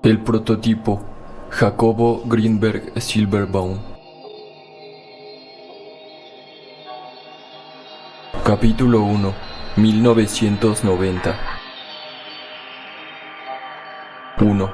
El prototipo, Jacobo Greenberg Silverbaum. Capítulo 1, 1990. 1.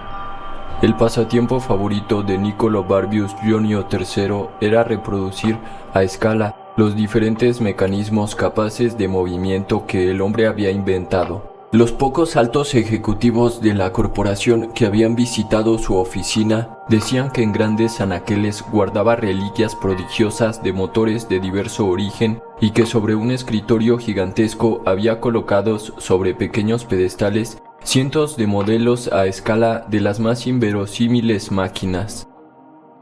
El pasatiempo favorito de Niccolò Barbius Jonio III era reproducir a escala los diferentes mecanismos capaces de movimiento que el hombre había inventado. Los pocos altos ejecutivos de la corporación que habían visitado su oficina decían que en grandes anaqueles guardaba reliquias prodigiosas de motores de diverso origen y que sobre un escritorio gigantesco había colocados sobre pequeños pedestales cientos de modelos a escala de las más inverosímiles máquinas.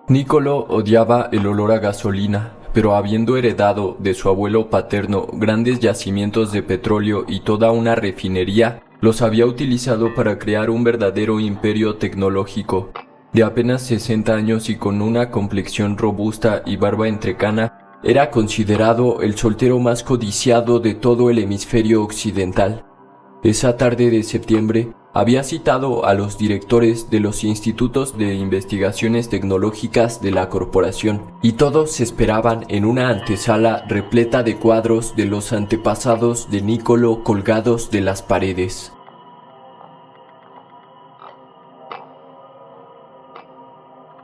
Niccolò odiaba el olor a gasolina, pero habiendo heredado de su abuelo paterno grandes yacimientos de petróleo y toda una refinería, los había utilizado para crear un verdadero imperio tecnológico. De apenas 60 años y con una complexión robusta y barba entrecana, era considerado el soltero más codiciado de todo el hemisferio occidental. Esa tarde de septiembre, había citado a los directores de los institutos de investigaciones tecnológicas de la corporación, y todos esperaban en una antesala repleta de cuadros de los antepasados de Niccolò colgados de las paredes.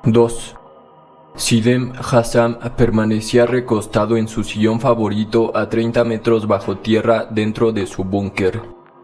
II. Sidem Hassam permanecía recostado en su sillón favorito a 30 metros bajo tierra dentro de su búnker.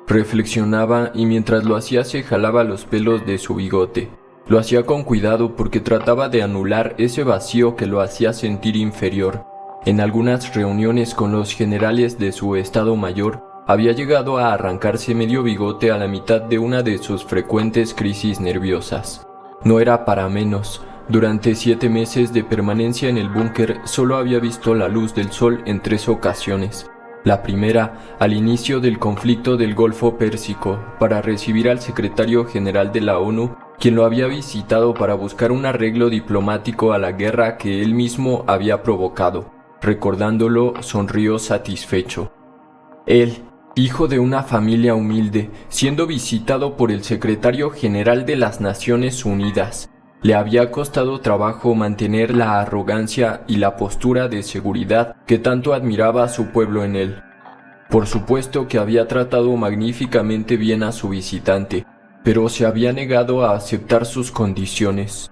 Reflexionaba y mientras lo hacía se jalaba los pelos de su bigote. Lo hacía con cuidado porque trataba de anular ese vacío que lo hacía sentir inferior. En algunas reuniones con los generales de su Estado Mayor, había llegado a arrancarse medio bigote a la mitad de una de sus frecuentes crisis nerviosas. No era para menos. Durante 7 meses de permanencia en el búnker solo había visto la luz del sol en 3 ocasiones. La primera, al inicio del conflicto del Golfo Pérsico, para recibir al secretario general de la ONU, quien lo había visitado para buscar un arreglo diplomático a la guerra que él mismo había provocado. Recordándolo, sonrió satisfecho. Él, hijo de una familia humilde, siendo visitado por el secretario general de las Naciones Unidas. Le había costado trabajo mantener la arrogancia y la postura de seguridad que tanto admiraba a su pueblo en él. Por supuesto que había tratado magníficamente bien a su visitante, pero se había negado a aceptar sus condiciones.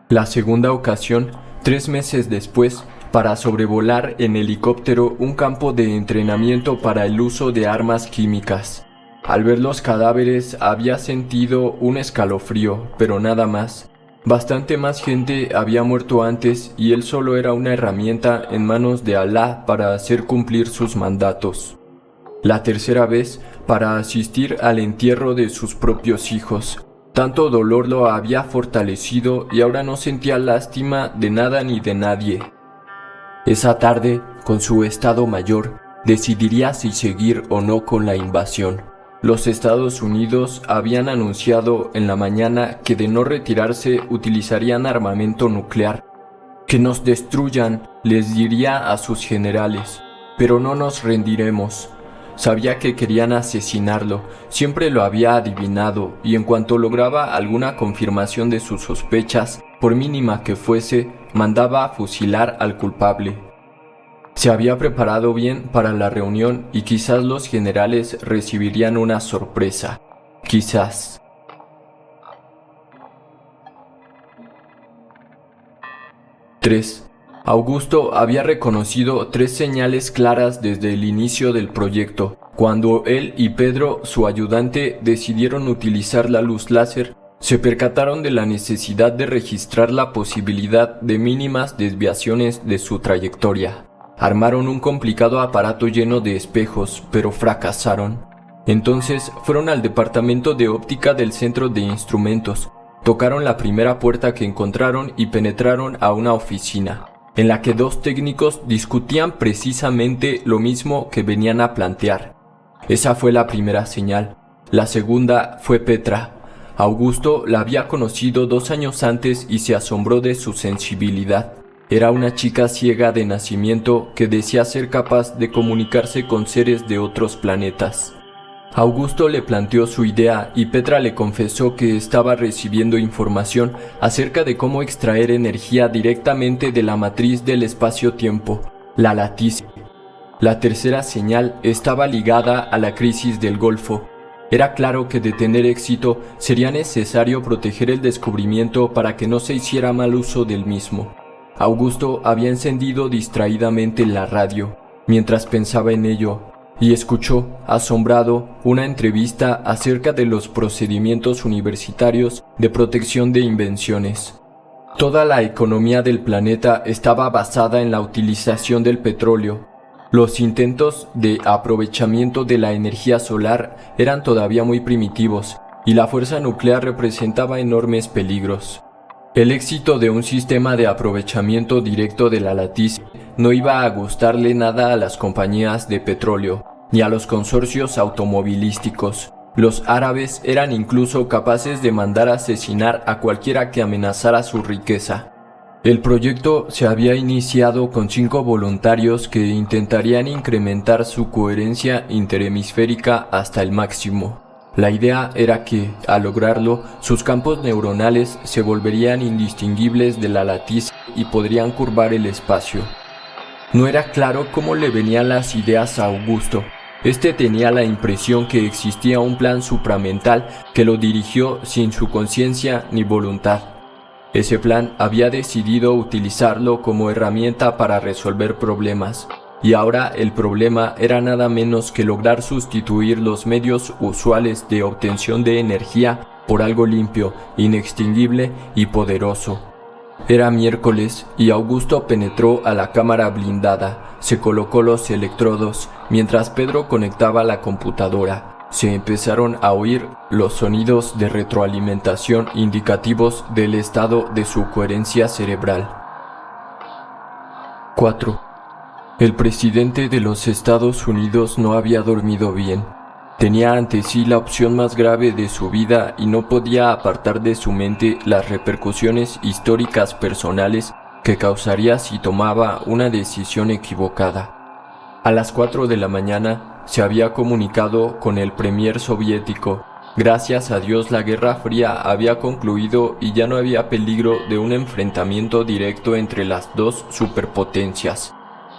La segunda ocasión, 3 meses después, para sobrevolar en helicóptero un campo de entrenamiento para el uso de armas químicas. Al ver los cadáveres había sentido un escalofrío, pero nada más. Bastante más gente había muerto antes y él solo era una herramienta en manos de Alá para hacer cumplir sus mandatos. La tercera vez, para asistir al entierro de sus propios hijos. Tanto dolor lo había fortalecido y ahora no sentía lástima de nada ni de nadie. Esa tarde, con su Estado Mayor, decidiría si seguir o no con la invasión. Los Estados Unidos habían anunciado en la mañana que de no retirarse utilizarían armamento nuclear. «Que nos destruyan», les diría a sus generales, «pero no nos rendiremos». Sabía que querían asesinarlo, siempre lo había adivinado, y en cuanto lograba alguna confirmación de sus sospechas, por mínima que fuese, mandaba a fusilar al culpable. Se había preparado bien para la reunión y quizás los generales recibirían una sorpresa. Quizás. III. Augusto había reconocido 3 señales claras desde el inicio del proyecto, cuando él y Pedro, su ayudante, decidieron utilizar la luz láser. Se percataron de la necesidad de registrar la posibilidad de mínimas desviaciones de su trayectoria. Armaron un complicado aparato lleno de espejos, pero fracasaron. Entonces fueron al departamento de óptica del centro de instrumentos, tocaron la primera puerta que encontraron y penetraron a una oficina, en la que 2 técnicos discutían precisamente lo mismo que venían a plantear. Esa fue la primera señal. La segunda fue Petra. Augusto la había conocido 2 años antes y se asombró de su sensibilidad. Era una chica ciega de nacimiento que decía ser capaz de comunicarse con seres de otros planetas. Augusto le planteó su idea y Petra le confesó que estaba recibiendo información acerca de cómo extraer energía directamente de la matriz del espacio-tiempo, la latice. La tercera señal estaba ligada a la crisis del Golfo. Era claro que de tener éxito sería necesario proteger el descubrimiento para que no se hiciera mal uso del mismo. Augusto había encendido distraídamente la radio mientras pensaba en ello y escuchó, asombrado, una entrevista acerca de los procedimientos universitarios de protección de invenciones. Toda la economía del planeta estaba basada en la utilización del petróleo. Los intentos de aprovechamiento de la energía solar eran todavía muy primitivos y la fuerza nuclear representaba enormes peligros. El éxito de un sistema de aprovechamiento directo de la latice no iba a gustarle nada a las compañías de petróleo ni a los consorcios automovilísticos. Los árabes eran incluso capaces de mandar asesinar a cualquiera que amenazara su riqueza. El proyecto se había iniciado con 5 voluntarios que intentarían incrementar su coherencia interhemisférica hasta el máximo. La idea era que, al lograrlo, sus campos neuronales se volverían indistinguibles de la latice y podrían curvar el espacio. No era claro cómo le venían las ideas a Augusto. Este tenía la impresión que existía un plan supramental que lo dirigió sin su conciencia ni voluntad. Ese plan había decidido utilizarlo como herramienta para resolver problemas. Y ahora el problema era nada menos que lograr sustituir los medios usuales de obtención de energía por algo limpio, inextinguible y poderoso. Era miércoles y Augusto penetró a la cámara blindada, se colocó los electrodos, mientras Pedro conectaba la computadora. Se empezaron a oír los sonidos de retroalimentación indicativos del estado de su coherencia cerebral. 4. El presidente de los Estados Unidos no había dormido bien. Tenía ante sí la opción más grave de su vida y no podía apartar de su mente las repercusiones históricas personales que causaría si tomaba una decisión equivocada. A las 4 de la mañana se había comunicado con el premier soviético. Gracias a Dios la Guerra Fría había concluido y ya no había peligro de un enfrentamiento directo entre las dos superpotencias.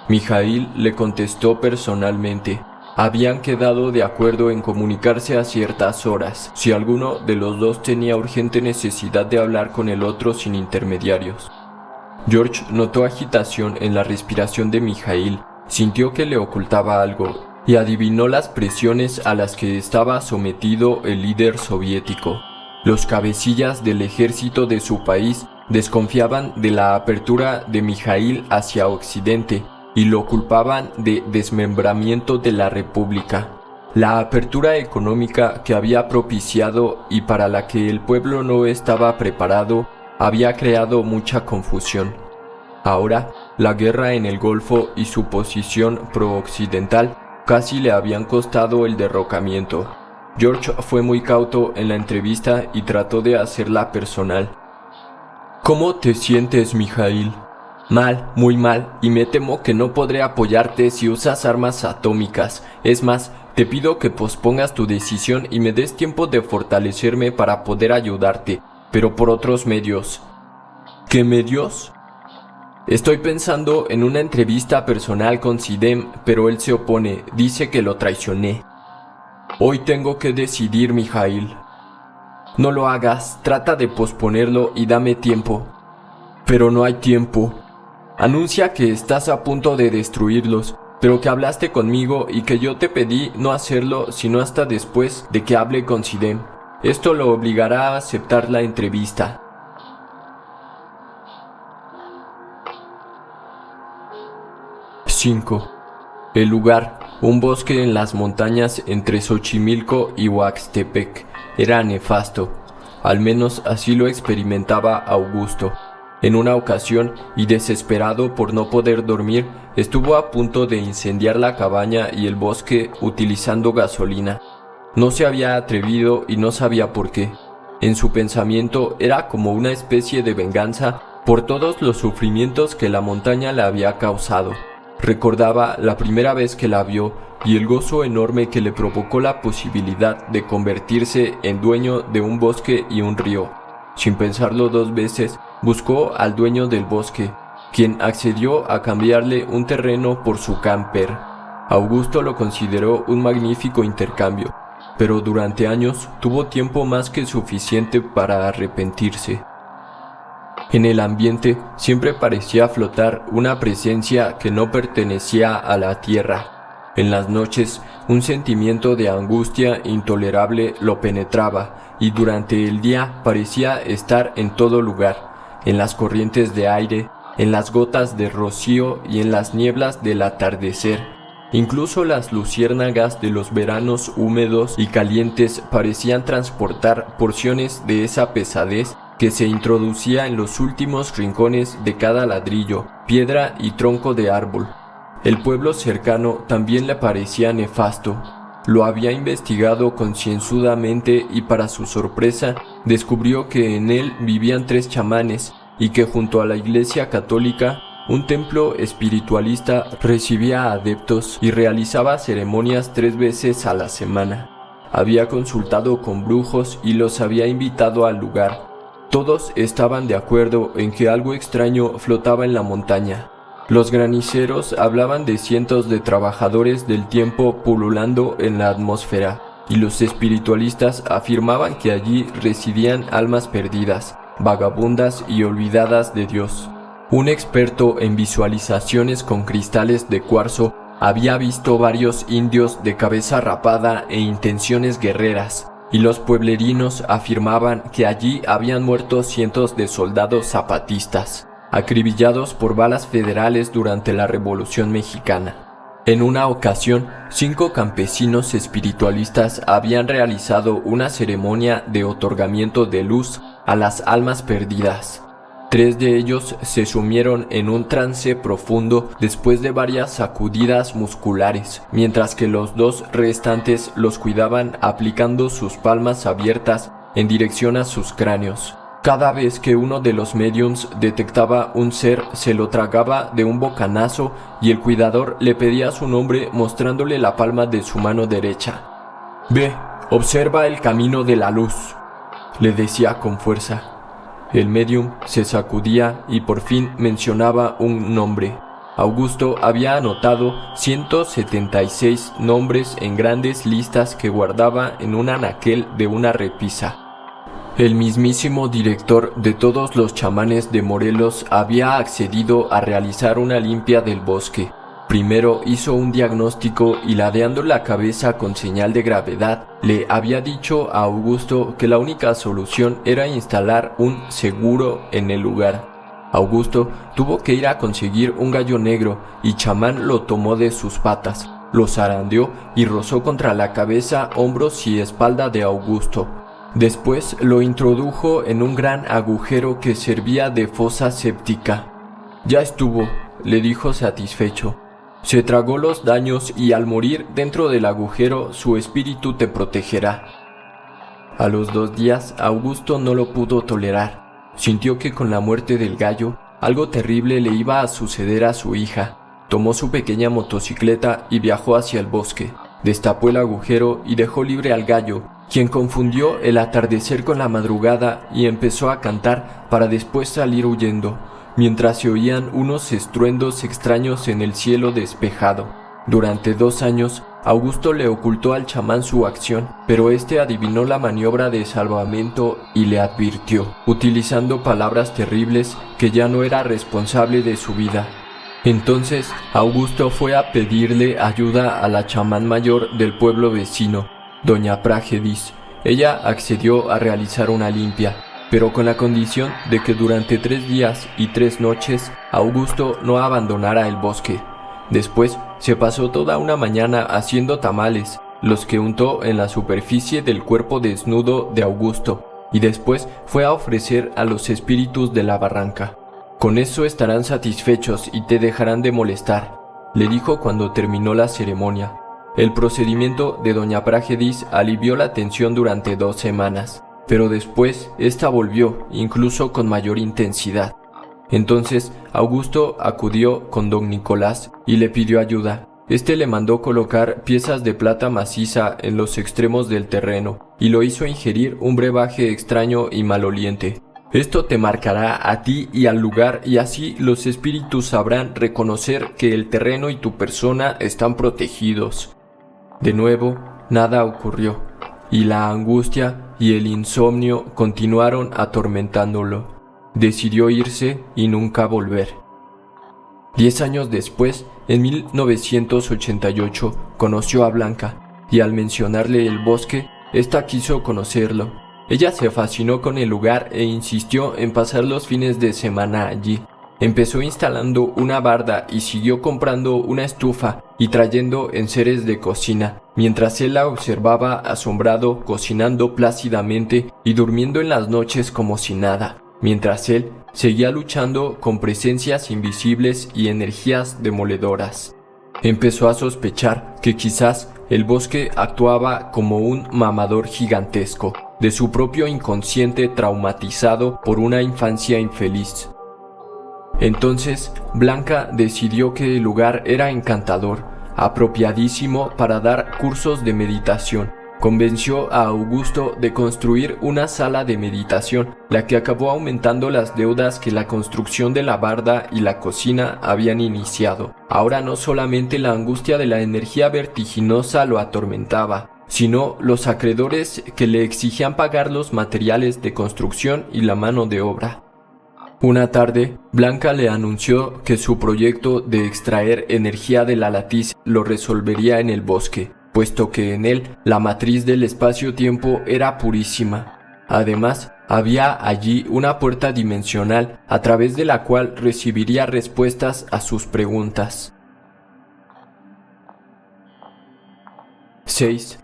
Mijaíl le contestó personalmente. Habían quedado de acuerdo en comunicarse a ciertas horas, si alguno de los dos tenía urgente necesidad de hablar con el otro sin intermediarios. George notó agitación en la respiración de Mijaíl, sintió que le ocultaba algo y adivinó las presiones a las que estaba sometido el líder soviético. Los cabecillas del ejército de su país desconfiaban de la apertura de Mijaíl hacia Occidente y lo culpaban de desmembramiento de la República. La apertura económica que había propiciado y para la que el pueblo no estaba preparado había creado mucha confusión. Ahora, la guerra en el Golfo y su posición pro-occidental casi le habían costado el derrocamiento. George fue muy cauto en la entrevista y trató de hacerla personal. ¿Cómo te sientes, Mijaíl? Mal, muy mal, y me temo que no podré apoyarte si usas armas atómicas. Es más, te pido que pospongas tu decisión y me des tiempo de fortalecerme para poder ayudarte, pero por otros medios. ¿Qué medios? Estoy pensando en una entrevista personal con Sidem, pero él se opone, dice que lo traicioné. Hoy tengo que decidir, Mijaíl. No lo hagas, trata de posponerlo y dame tiempo. Pero no hay tiempo. Anuncia que estás a punto de destruirlos, pero que hablaste conmigo y que yo te pedí no hacerlo sino hasta después de que hable con Sidem. Esto lo obligará a aceptar la entrevista. (5) El lugar, un bosque en las montañas entre Xochimilco y Oaxtepec, era nefasto. Al menos así lo experimentaba Augusto. En una ocasión, y desesperado por no poder dormir, estuvo a punto de incendiar la cabaña y el bosque utilizando gasolina. No se había atrevido y no sabía por qué. En su pensamiento era como una especie de venganza por todos los sufrimientos que la montaña le había causado. Recordaba la primera vez que la vio y el gozo enorme que le provocó la posibilidad de convertirse en dueño de un bosque y un río. Sin pensarlo dos veces, buscó al dueño del bosque, quien accedió a cambiarle un terreno por su camper. Augusto lo consideró un magnífico intercambio, pero durante años tuvo tiempo más que suficiente para arrepentirse. En el ambiente siempre parecía flotar una presencia que no pertenecía a la tierra. En las noches, un sentimiento de angustia intolerable lo penetraba y durante el día parecía estar en todo lugar, en las corrientes de aire, en las gotas de rocío y en las nieblas del atardecer. Incluso las luciérnagas de los veranos húmedos y calientes parecían transportar porciones de esa pesadez que se introducía en los últimos rincones de cada ladrillo, piedra y tronco de árbol. El pueblo cercano también le parecía nefasto. Lo había investigado concienzudamente y para su sorpresa descubrió que en él vivían 3 chamanes y que junto a la iglesia católica un templo espiritualista recibía adeptos y realizaba ceremonias 3 veces a la semana. Había consultado con brujos y los había invitado al lugar. Todos estaban de acuerdo en que algo extraño flotaba en la montaña. Los graniceros hablaban de cientos de trabajadores del tiempo pululando en la atmósfera, y los espiritualistas afirmaban que allí residían almas perdidas, vagabundas y olvidadas de Dios. Un experto en visualizaciones con cristales de cuarzo había visto varios indios de cabeza rapada e intenciones guerreras, y los pueblerinos afirmaban que allí habían muerto cientos de soldados zapatistas, acribillados por balas federales durante la Revolución Mexicana. En una ocasión, 5 campesinos espiritualistas habían realizado una ceremonia de otorgamiento de luz a las almas perdidas. 3 de ellos se sumieron en un trance profundo después de varias sacudidas musculares, mientras que los 2 restantes los cuidaban aplicando sus palmas abiertas en dirección a sus cráneos. Cada vez que uno de los médiums detectaba un ser, se lo tragaba de un bocanazo y el cuidador le pedía su nombre mostrándole la palma de su mano derecha. «Ve, observa el camino de la luz», le decía con fuerza. El médium se sacudía y por fin mencionaba un nombre. Augusto había anotado 176 nombres en grandes listas que guardaba en un anaquel de una repisa. El mismísimo director de todos los chamanes de Morelos había accedido a realizar una limpia del bosque. Primero hizo un diagnóstico y ladeando la cabeza con señal de gravedad, le había dicho a Augusto que la única solución era instalar un seguro en el lugar. Augusto tuvo que ir a conseguir un gallo negro y chamán lo tomó de sus patas, lo zarandeó y rozó contra la cabeza, hombros y espalda de Augusto. Después lo introdujo en un gran agujero que servía de fosa séptica. «Ya estuvo», le dijo satisfecho. «Se tragó los daños y al morir dentro del agujero su espíritu te protegerá». A los 2 días Augusto no lo pudo tolerar. Sintió que con la muerte del gallo algo terrible le iba a suceder a su hija. Tomó su pequeña motocicleta y viajó hacia el bosque. Destapó el agujero y dejó libre al gallo, quien confundió el atardecer con la madrugada y empezó a cantar para después salir huyendo, mientras se oían unos estruendos extraños en el cielo despejado. Durante 2 años, Augusto le ocultó al chamán su acción, pero este adivinó la maniobra de salvamento y le advirtió, utilizando palabras terribles, que ya no era responsable de su vida. Entonces, Augusto fue a pedirle ayuda a la chamán mayor del pueblo vecino, doña Prágedis. Ella accedió a realizar una limpia, pero con la condición de que durante 3 días y 3 noches Augusto no abandonara el bosque. Después se pasó toda una mañana haciendo tamales, los que untó en la superficie del cuerpo desnudo de Augusto, y después fue a ofrecer a los espíritus de la barranca. «Con eso estarán satisfechos y te dejarán de molestar», le dijo cuando terminó la ceremonia. El procedimiento de doña Prágedis alivió la tensión durante 2 semanas, pero después esta volvió, incluso con mayor intensidad. Entonces Augusto acudió con don Nicolás y le pidió ayuda. Este le mandó colocar piezas de plata maciza en los extremos del terreno y lo hizo ingerir un brebaje extraño y maloliente. Esto te marcará a ti y al lugar, y así los espíritus sabrán reconocer que el terreno y tu persona están protegidos. De nuevo, nada ocurrió, y la angustia y el insomnio continuaron atormentándolo. Decidió irse y nunca volver. 10 años después, en 1988, conoció a Blanca, y al mencionarle el bosque, ésta quiso conocerlo. Ella se fascinó con el lugar e insistió en pasar los fines de semana allí. Empezó instalando una barda y siguió comprando una estufa y trayendo enseres de cocina, mientras él la observaba asombrado, cocinando plácidamente y durmiendo en las noches como si nada, mientras él seguía luchando con presencias invisibles y energías demoledoras. Empezó a sospechar que quizás el bosque actuaba como un mamador gigantesco de su propio inconsciente traumatizado por una infancia infeliz. Entonces, Blanca decidió que el lugar era encantador, apropiadísimo para dar cursos de meditación. Convenció a Augusto de construir una sala de meditación, la que acabó aumentando las deudas que la construcción de la barda y la cocina habían iniciado. Ahora no solamente la angustia de la energía vertiginosa lo atormentaba, sino los acreedores que le exigían pagar los materiales de construcción y la mano de obra. Una tarde, Blanca le anunció que su proyecto de extraer energía de la latiz lo resolvería en el bosque, puesto que en él la matriz del espacio-tiempo era purísima. Además, había allí una puerta dimensional a través de la cual recibiría respuestas a sus preguntas. 6.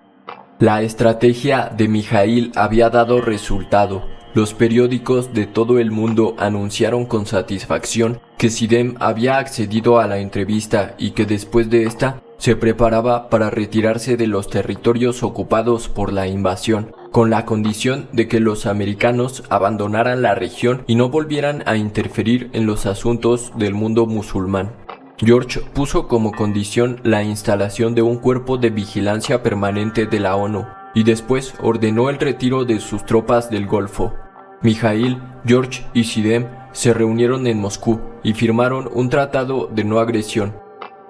La estrategia de Mijaíl había dado resultado. Los periódicos de todo el mundo anunciaron con satisfacción que Sidem había accedido a la entrevista y que después de esta se preparaba para retirarse de los territorios ocupados por la invasión, con la condición de que los americanos abandonaran la región y no volvieran a interferir en los asuntos del mundo musulmán. George puso como condición la instalación de un cuerpo de vigilancia permanente de la ONU y después ordenó el retiro de sus tropas del Golfo. Mijaíl, George y Sidem se reunieron en Moscú y firmaron un tratado de no agresión.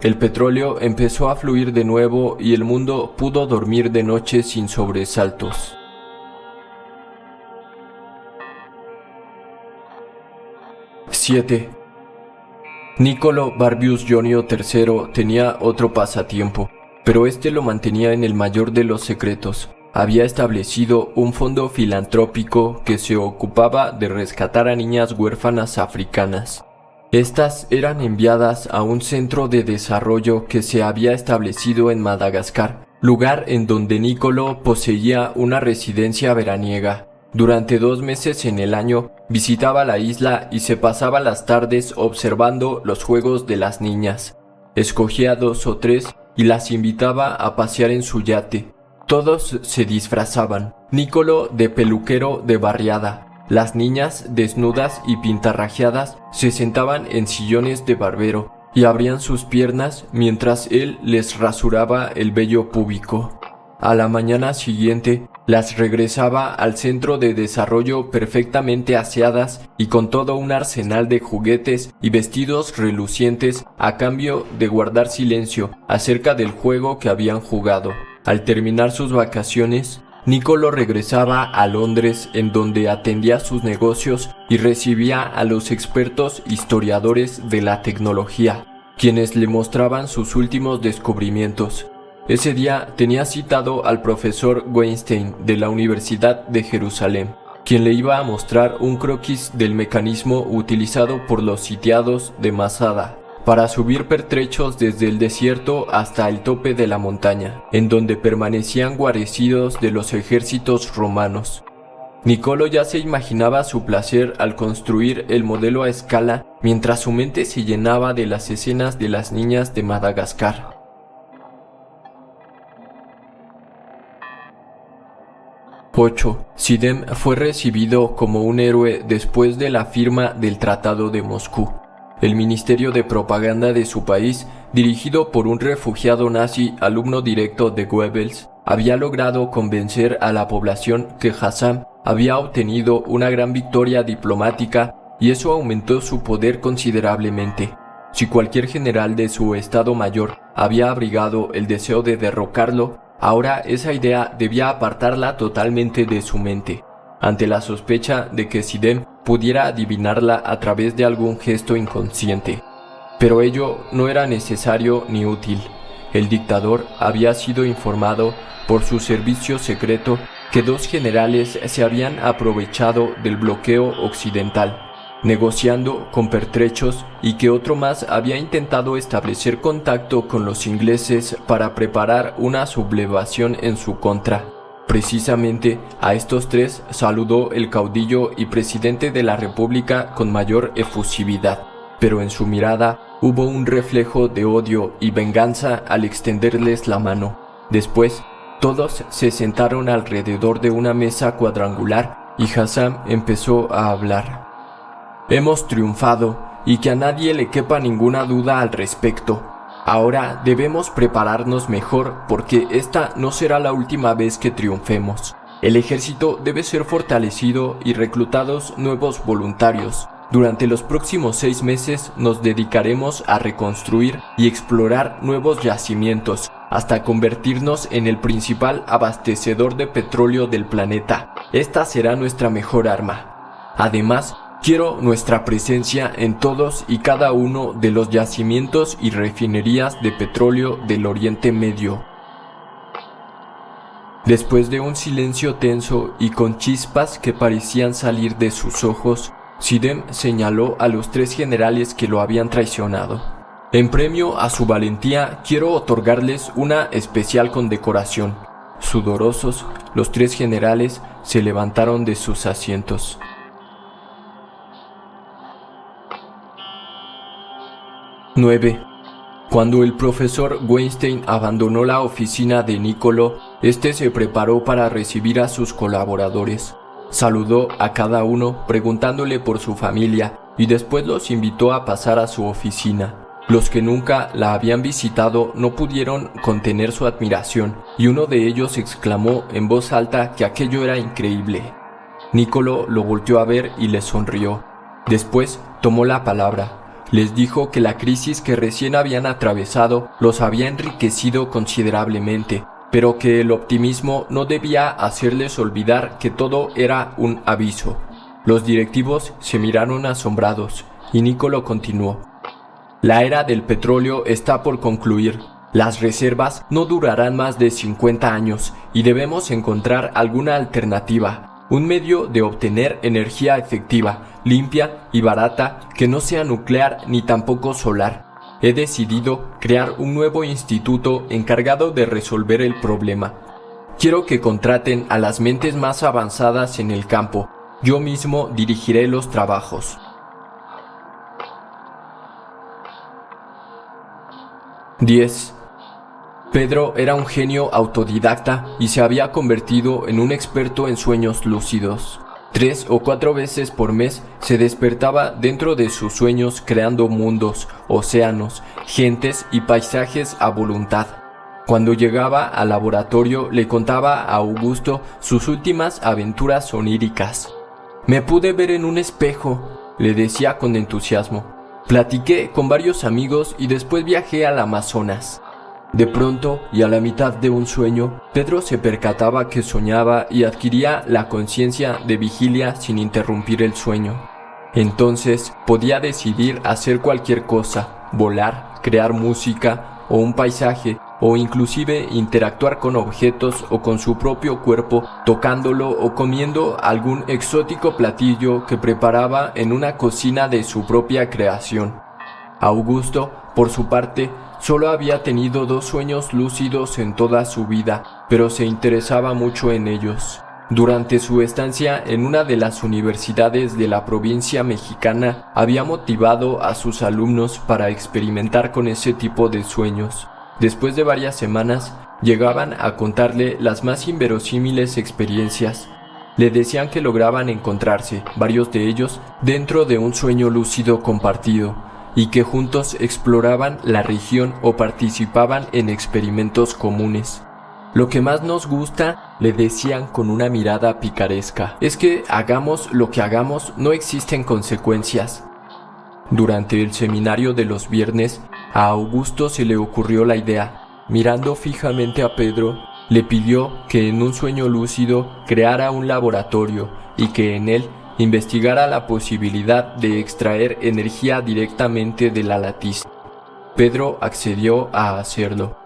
El petróleo empezó a fluir de nuevo y el mundo pudo dormir de noche sin sobresaltos. ¡7! Niccolò Barbius Jonio III tenía otro pasatiempo, pero este lo mantenía en el mayor de los secretos. Había establecido un fondo filantrópico que se ocupaba de rescatar a niñas huérfanas africanas. Estas eran enviadas a un centro de desarrollo que se había establecido en Madagascar, lugar en donde Niccolò poseía una residencia veraniega. Durante 2 meses en el año visitaba la isla y se pasaba las tardes observando los juegos de las niñas. Escogía 2 o 3 y las invitaba a pasear en su yate. Todos se disfrazaban. Niccolò de peluquero de barriada. Las niñas, desnudas y pintarrajeadas, se sentaban en sillones de barbero y abrían sus piernas mientras él les rasuraba el vello púbico. A la mañana siguiente, las regresaba al centro de desarrollo perfectamente aseadas y con todo un arsenal de juguetes y vestidos relucientes a cambio de guardar silencio acerca del juego que habían jugado. Al terminar sus vacaciones, Niccolò regresaba a Londres, en donde atendía sus negocios y recibía a los expertos historiadores de la tecnología, quienes le mostraban sus últimos descubrimientos. Ese día tenía citado al profesor Weinstein de la Universidad de Jerusalén, quien le iba a mostrar un croquis del mecanismo utilizado por los sitiados de Masada para subir pertrechos desde el desierto hasta el tope de la montaña, en donde permanecían guarecidos de los ejércitos romanos. Niccolò ya se imaginaba su placer al construir el modelo a escala, mientras su mente se llenaba de las escenas de las niñas de Madagascar. 8. Sidem fue recibido como un héroe después de la firma del Tratado de Moscú. El Ministerio de Propaganda de su país, dirigido por un refugiado nazi alumno directo de Goebbels, había logrado convencer a la población que Hassan había obtenido una gran victoria diplomática y eso aumentó su poder considerablemente. Si cualquier general de su Estado Mayor había abrigado el deseo de derrocarlo, ahora esa idea debía apartarla totalmente de su mente, ante la sospecha de que Sidem pudiera adivinarla a través de algún gesto inconsciente. Pero ello no era necesario ni útil. El dictador había sido informado por su servicio secreto que 2 generales se habían aprovechado del bloqueo occidental, negociando con pertrechos, y que otro más había intentado establecer contacto con los ingleses para preparar una sublevación en su contra. Precisamente a estos 3 saludó el caudillo y presidente de la República con mayor efusividad, pero en su mirada hubo un reflejo de odio y venganza al extenderles la mano. Después, todos se sentaron alrededor de una mesa cuadrangular y Hassan empezó a hablar. Hemos triunfado, y que a nadie le quepa ninguna duda al respecto. Ahora debemos prepararnos mejor porque esta no será la última vez que triunfemos. El ejército debe ser fortalecido y reclutados nuevos voluntarios. Durante los próximos 6 meses nos dedicaremos a reconstruir y explorar nuevos yacimientos hasta convertirnos en el principal abastecedor de petróleo del planeta. Esta será nuestra mejor arma. Además, quiero nuestra presencia en todos y cada uno de los yacimientos y refinerías de petróleo del Oriente Medio. Después de un silencio tenso y con chispas que parecían salir de sus ojos, Sidem señaló a los 3 generales que lo habían traicionado. En premio a su valentía, quiero otorgarles una especial condecoración. Sudorosos, los 3 generales se levantaron de sus asientos. 9. Cuando el profesor Weinstein abandonó la oficina de Nicolo, este se preparó para recibir a sus colaboradores. Saludó a cada uno preguntándole por su familia y después los invitó a pasar a su oficina. Los que nunca la habían visitado no pudieron contener su admiración y uno de ellos exclamó en voz alta que aquello era increíble. Nicolo lo volteó a ver y le sonrió. Después tomó la palabra. Les dijo que la crisis que recién habían atravesado los había enriquecido considerablemente, pero que el optimismo no debía hacerles olvidar que todo era un aviso. Los directivos se miraron asombrados y Nicolo continuó. La era del petróleo está por concluir. Las reservas no durarán más de 50 años y debemos encontrar alguna alternativa, un medio de obtener energía efectiva, limpia y barata que no sea nuclear ni tampoco solar. He decidido crear un nuevo instituto encargado de resolver el problema. Quiero que contraten a las mentes más avanzadas en el campo. Yo mismo dirigiré los trabajos. 10. Pedro era un genio autodidacta y se había convertido en un experto en sueños lúcidos. 3 o 4 veces por mes se despertaba dentro de sus sueños creando mundos, océanos, gentes y paisajes a voluntad. Cuando llegaba al laboratorio le contaba a Augusto sus últimas aventuras oníricas. Me pude ver en un espejo, le decía con entusiasmo. Platiqué con varios amigos y después viajé al Amazonas. De pronto, y a la mitad de un sueño, Pedro se percataba que soñaba y adquiría la conciencia de vigilia sin interrumpir el sueño. Entonces podía decidir hacer cualquier cosa, volar, crear música o un paisaje, o inclusive interactuar con objetos o con su propio cuerpo, tocándolo o comiendo algún exótico platillo que preparaba en una cocina de su propia creación. Augusto, por su parte, solo había tenido 2 sueños lúcidos en toda su vida, pero se interesaba mucho en ellos. Durante su estancia en una de las universidades de la provincia mexicana, había motivado a sus alumnos para experimentar con ese tipo de sueños. Después de varias semanas, llegaban a contarle las más inverosímiles experiencias. Le decían que lograban encontrarse, varios de ellos, dentro de un sueño lúcido compartido, y que juntos exploraban la región o participaban en experimentos comunes. Lo que más nos gusta, le decían con una mirada picaresca, es que hagamos lo que hagamos, no existen consecuencias. Durante el seminario de los viernes, a Augusto se le ocurrió la idea. Mirando fijamente a Pedro, le pidió que en un sueño lúcido creara un laboratorio y que en él investigara la posibilidad de extraer energía directamente de la latiz. Pedro accedió a hacerlo.